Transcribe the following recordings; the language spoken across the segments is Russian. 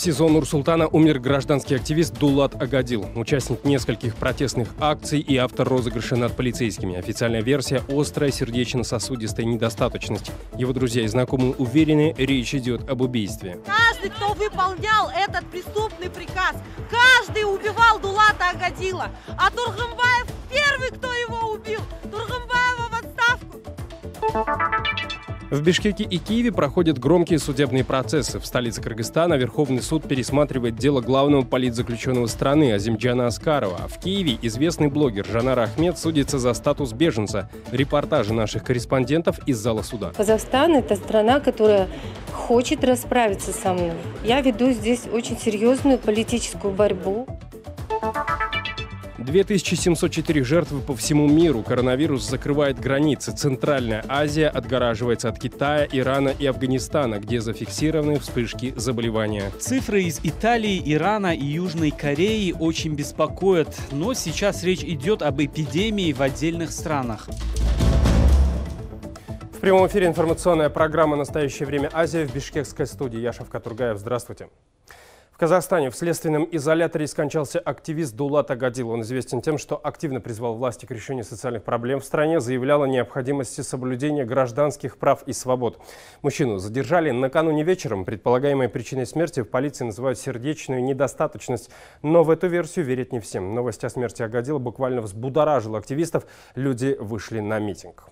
СИЗО Нур-Султана умер гражданский активист Дулат Агадил, участник нескольких протестных акций и автор розыгрыша над полицейскими. Официальная версия – острая сердечно-сосудистая недостаточность. Его друзья и знакомые уверены, речь идет об убийстве. Каждый, кто выполнял этот преступный приказ, каждый убивал Дулата Агадила. А Тургымбаев первый, кто его убил. Тургымбаева в отставку. В Бишкеке и Киеве проходят громкие судебные процессы. В столице Кыргызстана Верховный суд пересматривает дело главного политзаключенного страны Азимджана Аскарова. В Киеве известный блогер Жанар Ахмед судится за статус беженца. Репортажи наших корреспондентов из зала суда. Казахстан – это страна, которая хочет расправиться со мной. Я веду здесь очень серьезную политическую борьбу. 2704 жертвы по всему миру. Коронавирус закрывает границы. Центральная Азия отгораживается от Китая, Ирана и Афганистана, где зафиксированы вспышки заболевания. Цифры из Италии, Ирана и Южной Кореи очень беспокоят. Но сейчас речь идет об эпидемии в отдельных странах. В прямом эфире информационная программа «Настоящее время. Азия» в бишкекской студии. Я Шавкат Тургаев. Здравствуйте. В Казахстане в следственном изоляторе скончался активист Дулат Агадил. Он известен тем, что активно призвал власти к решению социальных проблем в стране, заявлял о необходимости соблюдения гражданских прав и свобод. Мужчину задержали накануне вечером. Предполагаемой причиной смерти в полиции называют сердечную недостаточность. Но в эту версию верят не всем. Новость о смерти Агадила буквально взбудоражила активистов. Люди вышли на митинг.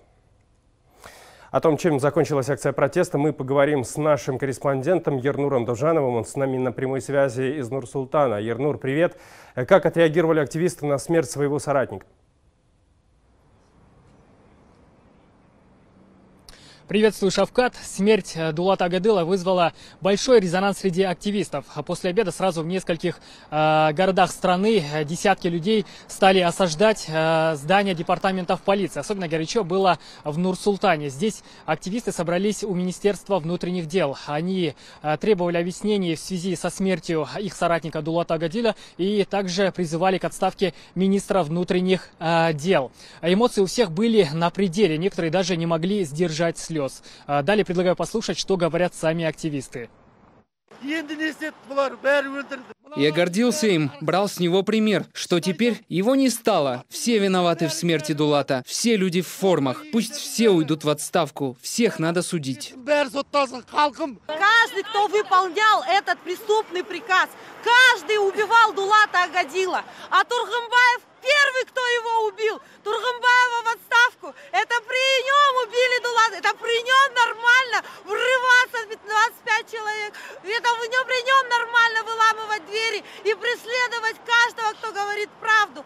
О том, чем закончилась акция протеста, мы поговорим с нашим корреспондентом Ернуром Довжановым. Он с нами на прямой связи из Нур-Султана. Ернур, привет. Как отреагировали активисты на смерть своего соратника? Приветствую, Шавкат. Смерть Дулата Агадила вызвала большой резонанс среди активистов. После обеда сразу в нескольких городах страны десятки людей стали осаждать здания департаментов полиции. Особенно горячо было в Нур-Султане. Здесь активисты собрались у Министерства внутренних дел. Они требовали объяснений в связи со смертью их соратника Дулата Агадила и также призывали к отставке министра внутренних дел. Эмоции у всех были на пределе. Некоторые даже не могли сдержать слез. Далее предлагаю послушать, что говорят сами активисты. Я гордился им, брал с него пример, что теперь его не стало. Все виноваты в смерти Дулата, все люди в формах. Пусть все уйдут в отставку, всех надо судить. Каждый, кто выполнял этот преступный приказ, каждый убивал Дулата Агадила. А Тургымбаев первый, кто его убил. Тургымбаева в отставку. Это при нем убили Дулата. Это при нем нормально врываться 25 человек. Это при нем нормально выламывать двери и преследовать каждого, кто говорит правду.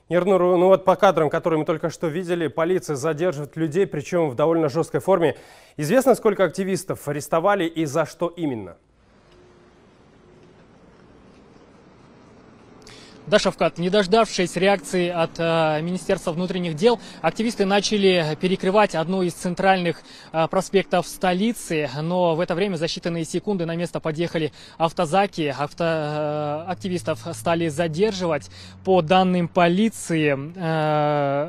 Ернур, ну вот по кадрам, которые мы только что видели, полиция задерживает людей, причем в довольно жесткой форме. Известно, сколько активистов арестовали и за что именно? Да, Шавкат, не дождавшись реакции от Министерства внутренних дел, активисты начали перекрывать одну из центральных проспектов столицы. Но в это время за считанные секунды на место подъехали автозаки. Активистов стали задерживать. По данным полиции,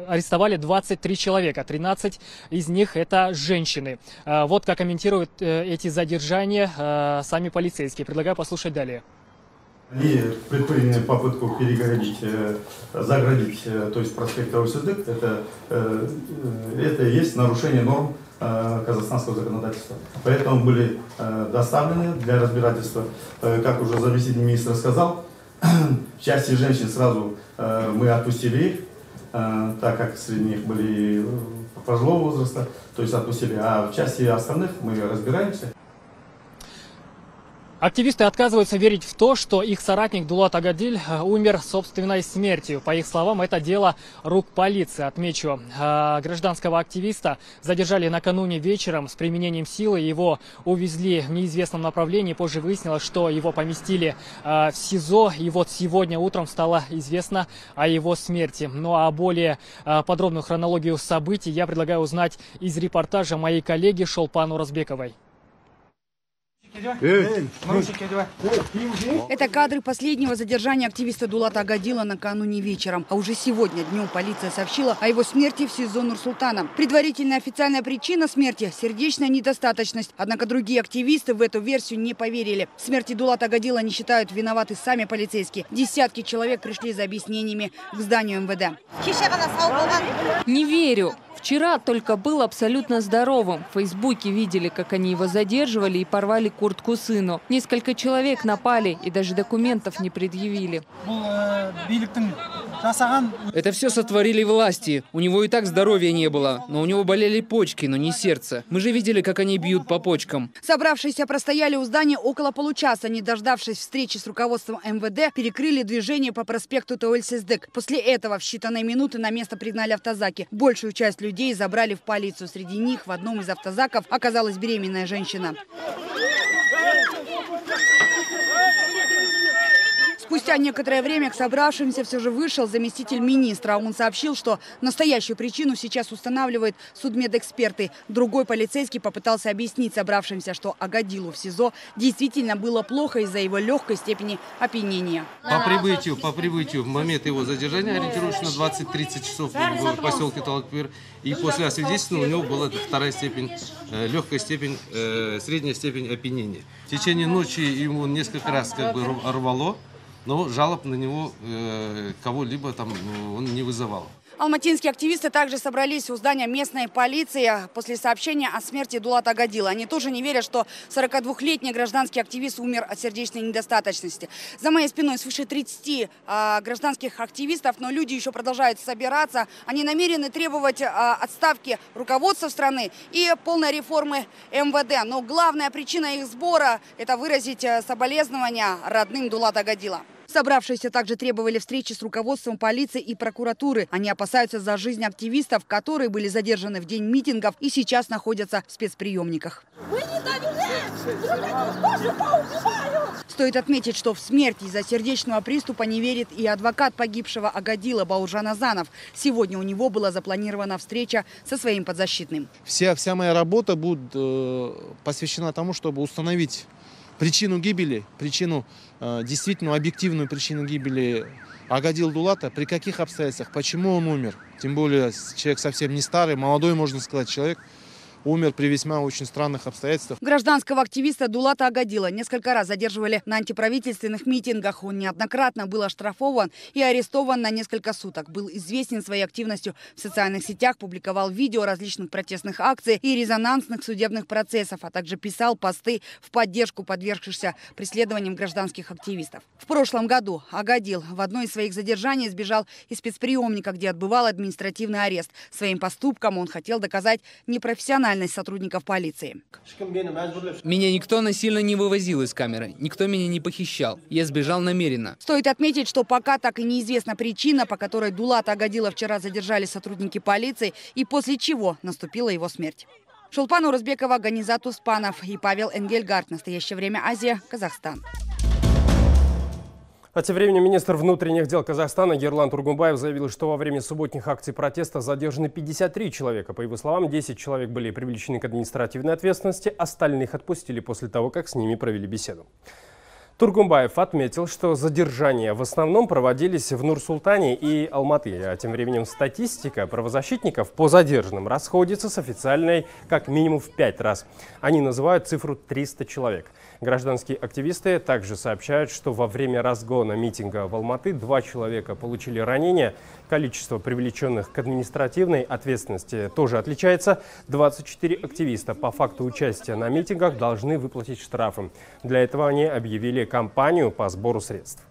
арестовали 23 человека. 13 из них это женщины. Вот как комментируют эти задержания сами полицейские. Предлагаю послушать далее. Они предприняли попытку перегородить, заградить, то есть проспект Ауссидык. Это и есть нарушение норм казахстанского законодательства. Поэтому были доставлены для разбирательства. Как уже заместитель министра сказал, части женщин сразу мы отпустили их, так как среди них были пожилого возраста, то есть отпустили. А в части остальных мы разбираемся. Активисты отказываются верить в то, что их соратник Дулат Агадил умер собственной смертью. По их словам, это дело рук полиции. Отмечу, гражданского активиста задержали накануне вечером с применением силы. Его увезли в неизвестном направлении. Позже выяснилось, что его поместили в СИЗО. И вот сегодня утром стало известно о его смерти. Ну а более подробную хронологию событий я предлагаю узнать из репортажа моей коллеги Шолпан Уразбековой. Это кадры последнего задержания активиста Дулата Агадила накануне вечером. А уже сегодня днем полиция сообщила о его смерти в СИЗО Нур-Султана. Предварительная официальная причина смерти – сердечная недостаточность. Однако другие активисты в эту версию не поверили. В смерти Дулата Агадила не считают виноваты сами полицейские. Десятки человек пришли за объяснениями к зданию МВД. Не верю. Вчера только был абсолютно здоровым. В Фейсбуке видели, как они его задерживали и порвали куртку сыну. Несколько человек напали и даже документов не предъявили. Это все сотворили власти. У него и так здоровья не было. Но у него болели почки, но не сердце. Мы же видели, как они бьют по почкам. Собравшиеся простояли у здания около получаса. Не дождавшись встречи с руководством МВД, перекрыли движение по проспекту Туэль-Сездек. После этого в считанные минуты на место пригнали автозаки. Большую часть людей забрали в полицию. Среди них в одном из автозаков оказалась беременная женщина. Спустя некоторое время к собравшимся все же вышел заместитель министра. Он сообщил, что настоящую причину сейчас устанавливают судмедэксперты. Другой полицейский попытался объяснить собравшимся, что Агадилу в СИЗО действительно было плохо из-за его легкой степени опьянения. По прибытию в момент его задержания ориентировочно 20-30 часов в поселке Талакпир. И после освидетельствования у него была вторая степень, легкая степень, средняя степень опьянения. В течение ночи ему несколько раз рвало. Но жалоб на него кого-либо там он не вызывал. Алматинские активисты также собрались у здания местной полиции после сообщения о смерти Дулата Агадила. Они тоже не верят, что 42-летний гражданский активист умер от сердечной недостаточности. За моей спиной свыше 30 гражданских активистов, но люди еще продолжают собираться. Они намерены требовать отставки руководства страны и полной реформы МВД. Но главная причина их сбора – это выразить соболезнования родным Дулата Агадила. Собравшиеся также требовали встречи с руководством полиции и прокуратуры. Они опасаются за жизнь активистов, которые были задержаны в день митингов и сейчас находятся в спецприемниках. Мы не доверяем! Стоит отметить, что в смерть из-за сердечного приступа не верит и адвокат погибшего Агадила Бауржан Азанов. Сегодня у него была запланирована встреча со своим подзащитным. Вся моя работа будет посвящена тому, чтобы установить причину гибели, действительно объективную причину гибели Агадила Дулата, при каких обстоятельствах, почему он умер. Тем более человек совсем не старый, молодой, можно сказать, человек. Умер при весьма очень странных обстоятельствах. Гражданского активиста Дулата Агадила несколько раз задерживали на антиправительственных митингах. Он неоднократно был оштрафован и арестован на несколько суток. Был известен своей активностью в социальных сетях, публиковал видео различных протестных акций и резонансных судебных процессов, а также писал посты в поддержку подвергшихся преследованиям гражданских активистов. В прошлом году Агадил в одно из своих задержаний сбежал из спецприемника, где отбывал административный арест. Своим поступком он хотел доказать непрофессиональность сотрудников полиции. Меня никто насильно не вывозил из камеры, никто меня не похищал. Я сбежал намеренно. Стоит отметить, что пока так и неизвестна причина, по которой Дулата Агадила вчера задержали сотрудники полиции и после чего наступила его смерть. Шолпан Урузбекова, Ганизат Успанов и Павел Энгельгард. Настоящее время. Азия. Казахстан. А тем временем министр внутренних дел Казахстана Ерлан Тургумбаев заявил, что во время субботних акций протеста задержаны 53 человека. По его словам, 10 человек были привлечены к административной ответственности, остальных отпустили после того, как с ними провели беседу. Тургумбаев отметил, что задержания в основном проводились в Нур-Султане и Алматы. А тем временем статистика правозащитников по задержанным расходится с официальной как минимум в 5 раз. Они называют цифру 300 человек. Гражданские активисты также сообщают, что во время разгона митинга в Алматы 2 человека получили ранения. Количество привлеченных к административной ответственности тоже отличается. 24 активиста по факту участия на митингах должны выплатить штрафы. Для этого они объявили кампанию по сбору средств.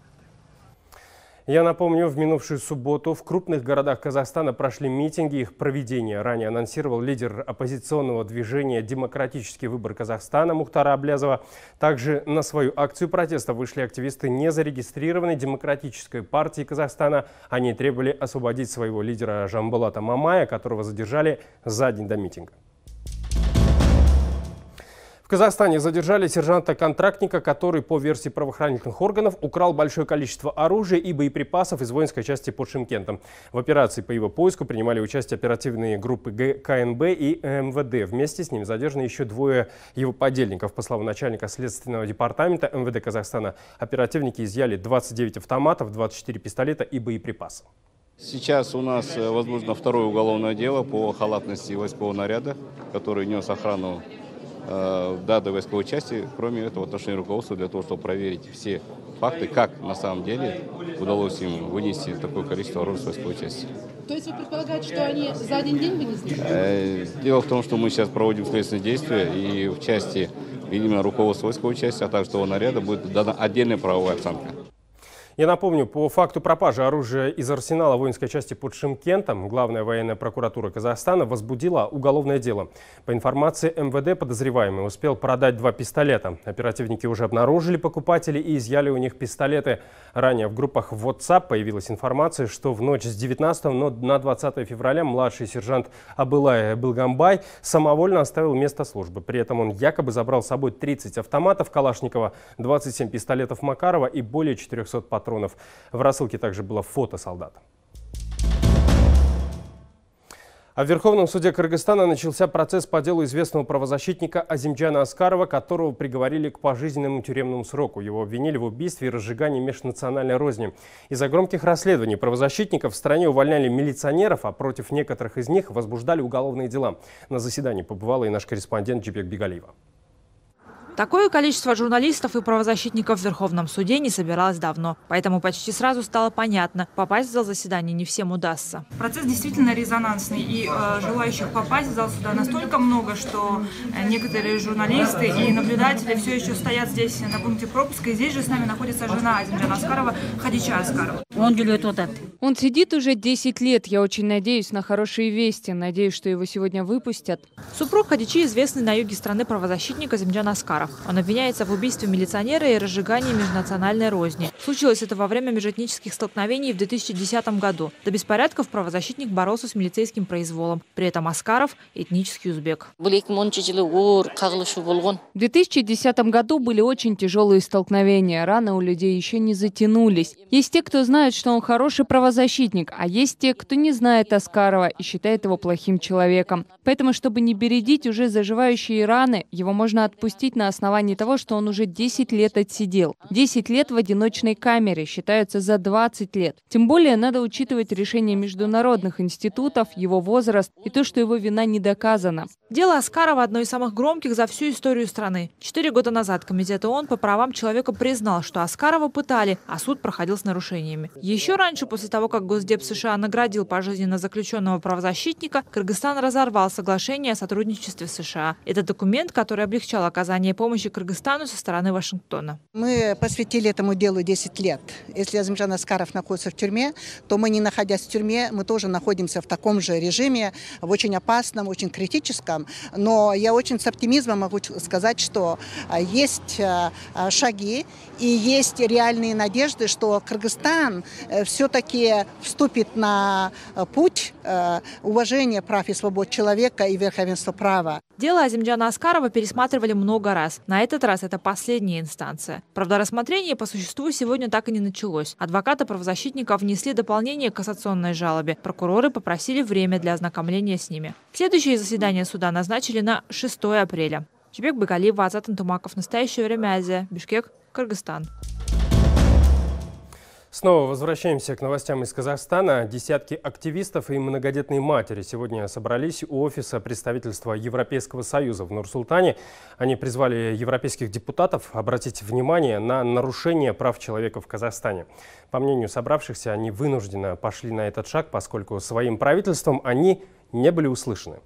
Я напомню, в минувшую субботу в крупных городах Казахстана прошли митинги. Их проведение ранее анонсировал лидер оппозиционного движения «Демократический выбор Казахстана» Мухтара Аблязова. Также на свою акцию протеста вышли активисты незарегистрированной Демократической партии Казахстана. Они требовали освободить своего лидера Жамбулата Мамая, которого задержали за день до митинга. В Казахстане задержали сержанта-контрактника, который, по версии правоохранительных органов, украл большое количество оружия и боеприпасов из воинской части под Шымкентом. В операции по его поиску принимали участие оперативные группы КНБ и МВД. Вместе с ним задержаны еще двое его подельников. По словам начальника Следственного департамента МВД Казахстана, оперативники изъяли 29 автоматов, 24 пистолета и боеприпасы. Сейчас у нас возможно второе уголовное дело по халатности войскового наряда, который нес охрану данной войсковой части. Кроме этого, отношение руководства для того, чтобы проверить все факты, как на самом деле удалось им вынести такое количество оружия с войсковой части. То есть вы предполагаете, что они за один день вынесли? Дело в том, что мы сейчас проводим следственные действия, и в части именно руководства войсковой части, а также того наряда будет дана отдельная правовая оценка. Я напомню, по факту пропажи оружия из арсенала воинской части под Шымкентом Главная военная прокуратура Казахстана возбудила уголовное дело. По информации МВД, подозреваемый успел продать 2 пистолета. Оперативники уже обнаружили покупателей и изъяли у них пистолеты. Ранее в группах WhatsApp появилась информация, что в ночь с 19 на 20 февраля младший сержант Абылай Былгамбай самовольно оставил место службы. При этом он якобы забрал с собой 30 автоматов Калашникова, 27 пистолетов Макарова и более 400 патронов. В рассылке также было фото солдат. А в Верховном суде Кыргызстана начался процесс по делу известного правозащитника Азимджана Аскарова, которого приговорили к пожизненному тюремному сроку. Его обвинили в убийстве и разжигании межнациональной розни. Из-за громких расследований правозащитников в стране увольняли милиционеров, а против некоторых из них возбуждали уголовные дела. На заседании побывала и наш корреспондент Джипек Бигалиева. Такое количество журналистов и правозащитников в Верховном суде не собиралось давно. Поэтому почти сразу стало понятно, попасть в зал заседания не всем удастся. Процесс действительно резонансный, и желающих попасть в зал суда настолько много, что некоторые журналисты и наблюдатели все еще стоят здесь на пункте пропуска. И здесь же с нами находится жена Азимджана Аскарова, Хадича Аскарова. Он сидит уже 10 лет. Я очень надеюсь на хорошие вести. Надеюсь, что его сегодня выпустят. Супруг Хадичи известный на юге страны правозащитник Азимджан Аскаров. Он обвиняется в убийстве милиционера и разжигании межнациональной розни. Случилось это во время межэтнических столкновений в 2010 году. До беспорядков правозащитник боролся с милицейским произволом. При этом Аскаров – этнический узбек. В 2010 году были очень тяжелые столкновения. Раны у людей еще не затянулись. Есть те, кто знает, что он хороший правозащитник, а есть те, кто не знает Аскарова и считает его плохим человеком. Поэтому, чтобы не бередить уже заживающие раны, его можно отпустить на основании того, что он уже 10 лет отсидел. 10 лет в одиночной камере считаются за 20 лет. Тем более надо учитывать решения международных институтов, его возраст и то, что его вина не доказана. Дело Аскарова одно из самых громких за всю историю страны. 4 года назад Комитет ООН по правам человека признал, что Аскарова пытали, а суд проходил с нарушениями. Еще раньше, после того, как Госдеп США наградил пожизненно заключенного правозащитника, Кыргызстан разорвал соглашение о сотрудничестве с США. Это документ, который облегчал оказание помощи Кыргызстану со стороны Вашингтона. Мы посвятили этому делу 10 лет. Если Азимджан Аскаров находится в тюрьме, то мы, не находясь в тюрьме, мы тоже находимся в таком же режиме, в очень опасном, очень критическом. Но я очень с оптимизмом могу сказать, что есть шаги и есть реальные надежды, что Кыргызстан все-таки вступит на путь уважения прав и свобод человека и верховенства права. Дело Азимджана Аскарова пересматривали много раз. На этот раз это последняя инстанция. Правда, рассмотрение по существу сегодня так и не началось. Адвокаты правозащитника внесли дополнение к кассационной жалобе. Прокуроры попросили время для ознакомления с ними. Следующее заседание суда назначили на 6 апреля. Джипек Бигалиева, Азат Антумаков. Настоящее время Азия. Бишкек, Кыргызстан. Снова возвращаемся к новостям из Казахстана. Десятки активистов и многодетные матери сегодня собрались у офиса представительства Европейского Союза в Нур-Султане. Они призвали европейских депутатов обратить внимание на нарушение прав человека в Казахстане. По мнению собравшихся, они вынужденно пошли на этот шаг, поскольку своим правительством они не были услышаны.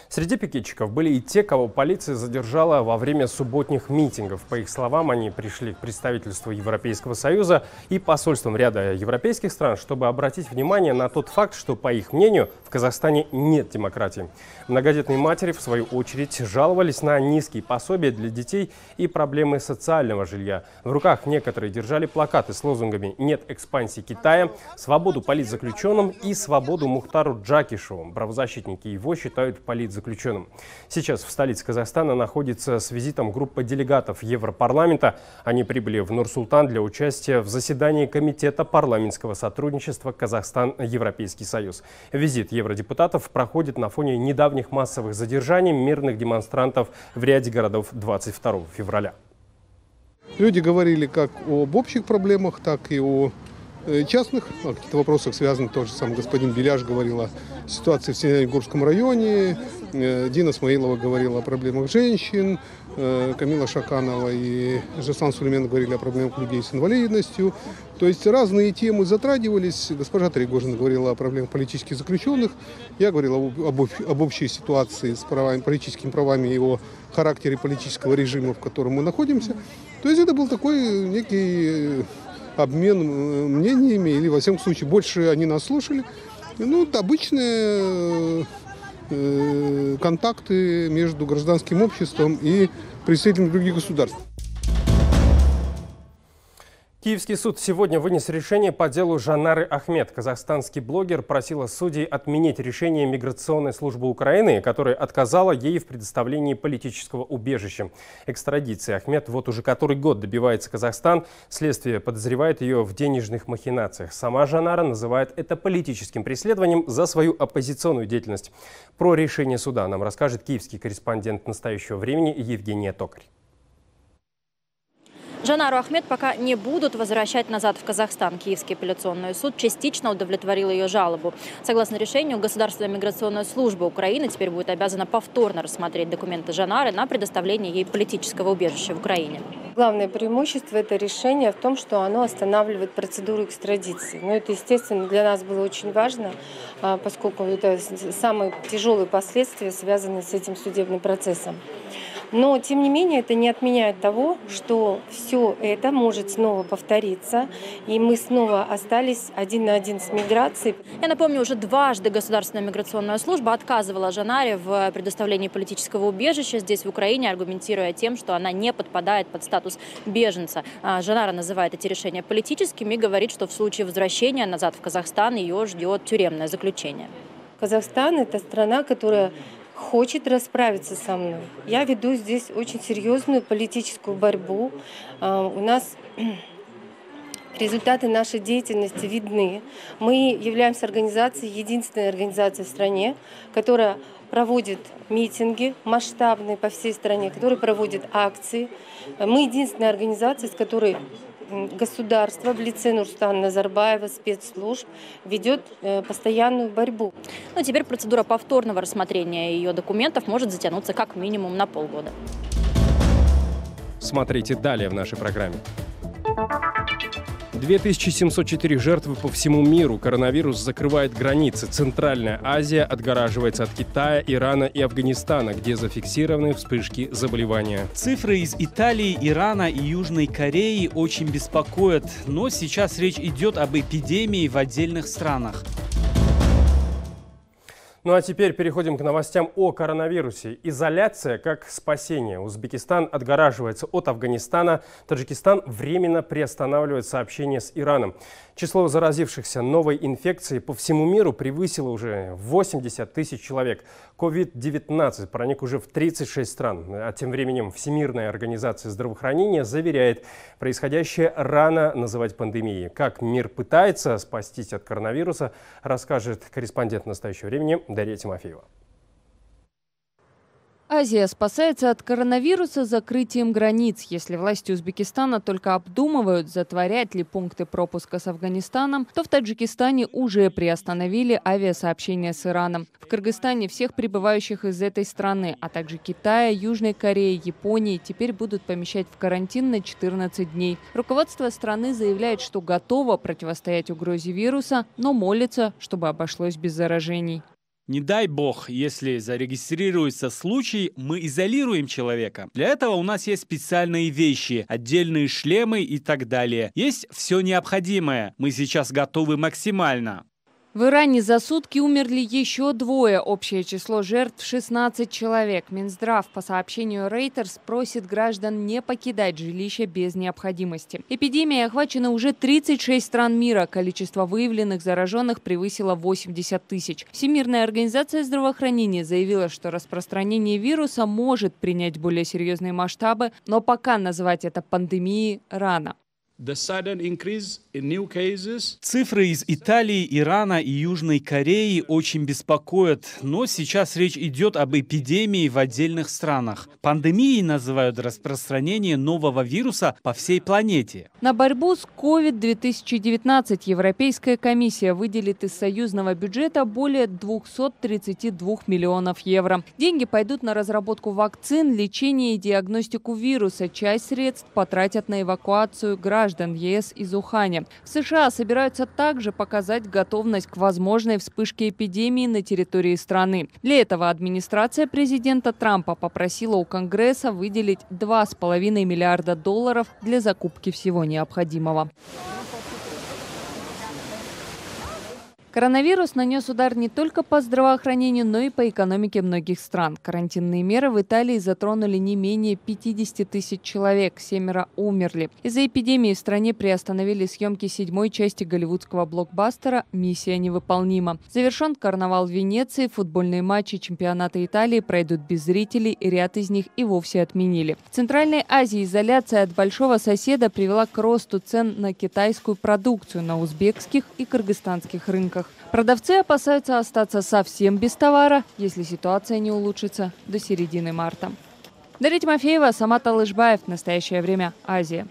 Среди пикетчиков были и те, кого полиция задержала во время субботних митингов. По их словам, они пришли к представительству Европейского Союза и посольствам ряда европейских стран, чтобы обратить внимание на тот факт, что, по их мнению, в Казахстане нет демократии. Многодетные матери, в свою очередь, жаловались на низкие пособия для детей и проблемы социального жилья. В руках некоторые держали плакаты с лозунгами «Нет экспансии Китая», «Свободу политзаключенным» и «Свободу Мухтару Джакишеву». Правозащитники его считают политзаключенным заключенным. Сейчас в столице Казахстана находится с визитом группа делегатов Европарламента. Они прибыли в Нур-Султан для участия в заседании Комитета парламентского сотрудничества Казахстан-Европейский Союз. Визит евродепутатов проходит на фоне недавних массовых задержаний мирных демонстрантов в ряде городов 22 февраля. Люди говорили как об общих проблемах, так и о частных каких-то вопросах, связанных, тот же самый господин Беляш говорил о ситуации в Синегурском районе, Дина Смаилова говорила о проблемах женщин, Камила Шаканова и Жаслан Сулейменов говорили о проблемах людей с инвалидностью. То есть разные темы затрагивались. Госпожа Тригожина говорила о проблемах политических заключенных. Я говорил об общей ситуации с правами, политическими правами и о характере политического режима, в котором мы находимся. То есть это был такой некий обмен мнениями, или, во всяком случае, больше они нас слушали. Ну, обычные контакты между гражданским обществом и представителями других государств. Киевский суд сегодня вынес решение по делу Жанары Ахмед. Казахстанский блогер просила судей отменить решение Миграционной службы Украины, которая отказала ей в предоставлении политического убежища. Экстрадиции Ахмед вот уже который год добивается Казахстан. Следствие подозревает ее в денежных махинациях. Сама Жанара называет это политическим преследованием за свою оппозиционную деятельность. Про решение суда нам расскажет киевский корреспондент «Настоящего времени» Евгения Токарь. Жанару Ахмед пока не будут возвращать назад в Казахстан. Киевский апелляционный суд частично удовлетворил ее жалобу. Согласно решению, Государственная миграционная служба Украины теперь будет обязана повторно рассмотреть документы Жанары на предоставление ей политического убежища в Украине. Главное преимущество этого решения в том, что оно останавливает процедуру экстрадиции. Но это, естественно, для нас было очень важно, поскольку это самые тяжелые последствия, связанные с этим судебным процессом. Но, тем не менее, это не отменяет того, что все это может снова повториться, и мы снова остались один на один с миграцией. Я напомню, уже дважды Государственная миграционная служба отказывала Жанаре в предоставлении политического убежища здесь, в Украине, аргументируя тем, что она не подпадает под статус беженца. Жанара называет эти решения политическими и говорит, что в случае возвращения назад в Казахстан ее ждет тюремное заключение. Казахстан – это страна, которая хочет расправиться со мной. Я веду здесь очень серьезную политическую борьбу. У нас результаты нашей деятельности видны. Мы являемся организацией, единственной организацией в стране, которая проводит митинги масштабные по всей стране, которая проводит акции. Мы единственная организация, с которой государство в лице Нурсултана Назарбаева, спецслужб, ведет постоянную борьбу. Но теперь процедура повторного рассмотрения ее документов может затянуться как минимум на полгода. Смотрите далее в нашей программе. 2704 жертвы по всему миру. Коронавирус закрывает границы. Центральная Азия отгораживается от Китая, Ирана и Афганистана, где зафиксированы вспышки заболевания. Цифры из Италии, Ирана и Южной Кореи очень беспокоят. Но сейчас речь идет об эпидемии в отдельных странах. Ну а теперь переходим к новостям о коронавирусе. Изоляция как спасение. Узбекистан отгораживается от Афганистана. Таджикистан временно приостанавливает сообщения с Ираном. Число заразившихся новой инфекцией по всему миру превысило уже 80 тысяч человек. COVID-19 проник уже в 36 стран. А тем временем Всемирная организация здравоохранения заверяет, происходящее рано называть пандемией. Как мир пытается спастись от коронавируса, расскажет корреспондент «Настоящего времени» Дарья Тимофеева. Азия спасается от коронавируса закрытием границ. Если власти Узбекистана только обдумывают, затворять ли пункты пропуска с Афганистаном, то в Таджикистане уже приостановили авиасообщения с Ираном. В Кыргызстане всех прибывающих из этой страны, а также Китая, Южной Кореи, Японии теперь будут помещать в карантин на 14 дней. Руководство страны заявляет, что готово противостоять угрозе вируса, но молится, чтобы обошлось без заражений. Не дай бог, если зарегистрируется случай, мы изолируем человека. Для этого у нас есть специальные вещи, отдельные шлемы и так далее. Есть все необходимое. Мы сейчас готовы максимально. В Иране за сутки умерли еще 2. Общее число жертв – 16 человек. Минздрав, по сообщению Reuters, просит граждан не покидать жилища без необходимости. Эпидемией охвачены уже 36 стран мира. Количество выявленных зараженных превысило 80 тысяч. Всемирная организация здравоохранения заявила, что распространение вируса может принять более серьезные масштабы, но пока называть это пандемией рано. Цифры из Италии, Ирана и Южной Кореи очень беспокоят, но сейчас речь идет об эпидемии в отдельных странах. Пандемией называют распространение нового вируса по всей планете. На борьбу с COVID-2019 Европейская комиссия выделит из союзного бюджета более 232 миллионов евро. Деньги пойдут на разработку вакцин, лечение и диагностику вируса. Часть средств потратят на эвакуацию граждан ЕС из Уханя. В США собираются также показать готовность к возможной вспышке эпидемии на территории страны. Для этого администрация президента Трампа попросила у Конгресса выделить $2,5 миллиарда для закупки всего необходимого. Коронавирус нанес удар не только по здравоохранению, но и по экономике многих стран. Карантинные меры в Италии затронули не менее 50 тысяч человек, 7 умерли. Из-за эпидемии в стране приостановили съемки 7-й части голливудского блокбастера «Миссия невыполнима». Завершен карнавал в Венеции, футбольные матчи чемпионата Италии пройдут без зрителей, и ряд из них и вовсе отменили. В Центральной Азии изоляция от большого соседа привела к росту цен на китайскую продукцию на узбекских и кыргызстанских рынках. Продавцы опасаются остаться совсем без товара, если ситуация не улучшится до середины марта. Дарья Тимофеева, Самат Алышбаев. В настоящее время Азия.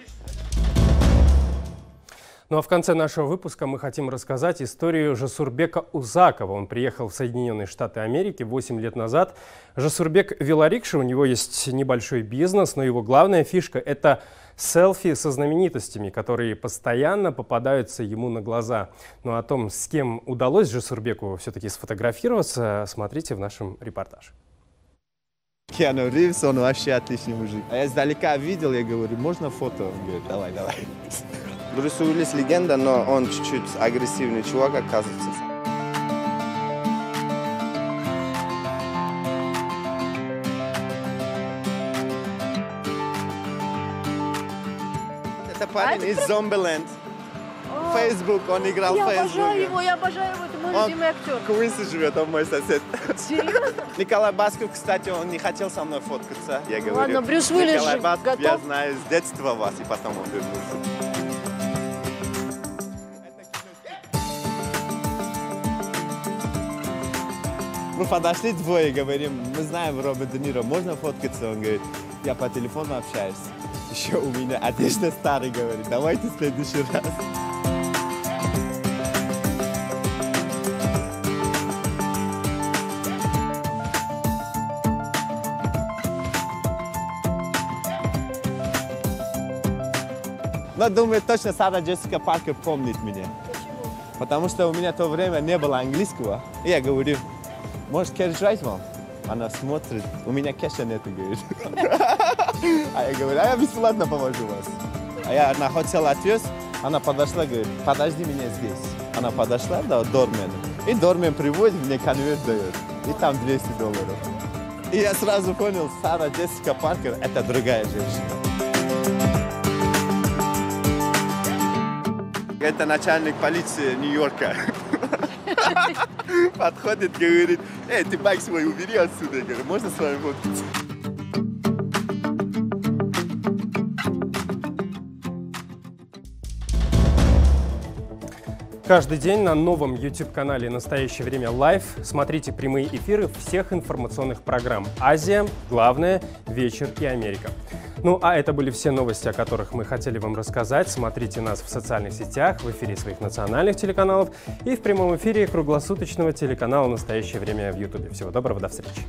Ну а в конце нашего выпуска мы хотим рассказать историю Жасурбека Узакова. Он приехал в Соединенные Штаты Америки 8 лет назад. Жасурбек велорикша, у него есть небольшой бизнес, но его главная фишка – это селфи со знаменитостями, которые постоянно попадаются ему на глаза. Но о том, с кем удалось Жасурбеку все-таки сфотографироваться, смотрите в нашем репортаже. Киану Ривз, он вообще отличный мужик. А я издалека видел, я говорю, можно фото? Он говорит, давай, давай. Брюс Уиллис легенда, но он чуть-чуть агрессивный чувак, оказывается. Это парень из Зомбиленд. Facebook, он играл в Facebook. Я обожаю его, это мой любимый актер. В Куинсе живет, он мой сосед. Серьезно? Николай Басков, кстати, он не хотел со мной фоткаться. Я говорю, ладно, Брюс Уиллис Николай же Басков, готов. я знаю с детства вас, и потом он вернулся. Мы подошли двое, говорим, мы знаем Роберт Де Ниро, можно фоткаться? Он говорит, я по телефону общаюсь. Еще у меня одежда старая, говорит, давайте в следующий раз. Но думаю, точно Сара Джессика Паркер помнит меня. Почему? Потому что у меня в то время не было английского. И я говорю, может, кэш драйв вам? Она смотрит, у меня кэша нету, говорит. А я говорю, а я бесплатно повожу вас. А я на хотел отвез, она подошла, говорит, подожди меня здесь. Она подошла до Дормена. И Дормен приводит, мне конверт дает. И там $200. И я сразу понял, Сара Джессика Паркер – это другая женщина. Это начальник полиции Нью-Йорка. Подходит, говорит, эй, ты байк свой убери отсюда. Я говорю, можно с вами фоткаться? Каждый день на новом YouTube-канале «Настоящее время Лайв» смотрите прямые эфиры всех информационных программ «Азия», «Главное», «Вечер» и «Америка». Ну а это были все новости, о которых мы хотели вам рассказать. Смотрите нас в социальных сетях, в эфире своих национальных телеканалов и в прямом эфире круглосуточного телеканала «Настоящее время» в YouTube. Всего доброго, до встречи.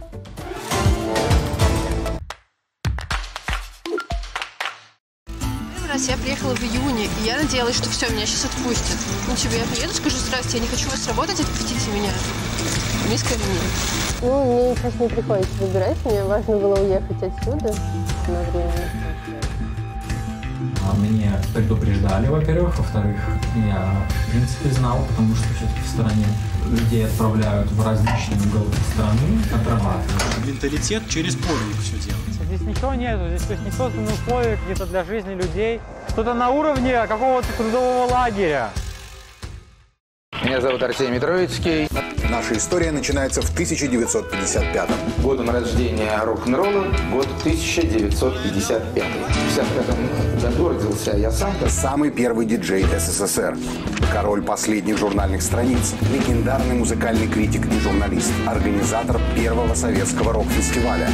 Я приехала в июне, и я надеялась, что все, меня сейчас отпустят. Ну, тебе я приеду, скажу, здрасте, я не хочу вас работать, отпустите меня. Без кабинета. Ну, мне сейчас не приходится выбирать, мне важно было уехать отсюда на время. Меня предупреждали, во-первых. Во-вторых, я, в принципе, знал, потому что все-таки в стране людей отправляют в различные уголки страны отрабатывать. Менталитет через подвиг все делать. Здесь ничего нету, здесь то есть не созданы условия какие-то для жизни людей. Что-то на уровне какого-то трудового лагеря. Меня зовут Арсений Митровицкий. Наша история начинается в 1955-м. Годом рождения рок-н-ролла, год 1955. В 1955 году родился я сам. Самый первый диджей СССР. Король последних журнальных страниц. Легендарный музыкальный критик и журналист. Организатор первого советского рок-фестиваля.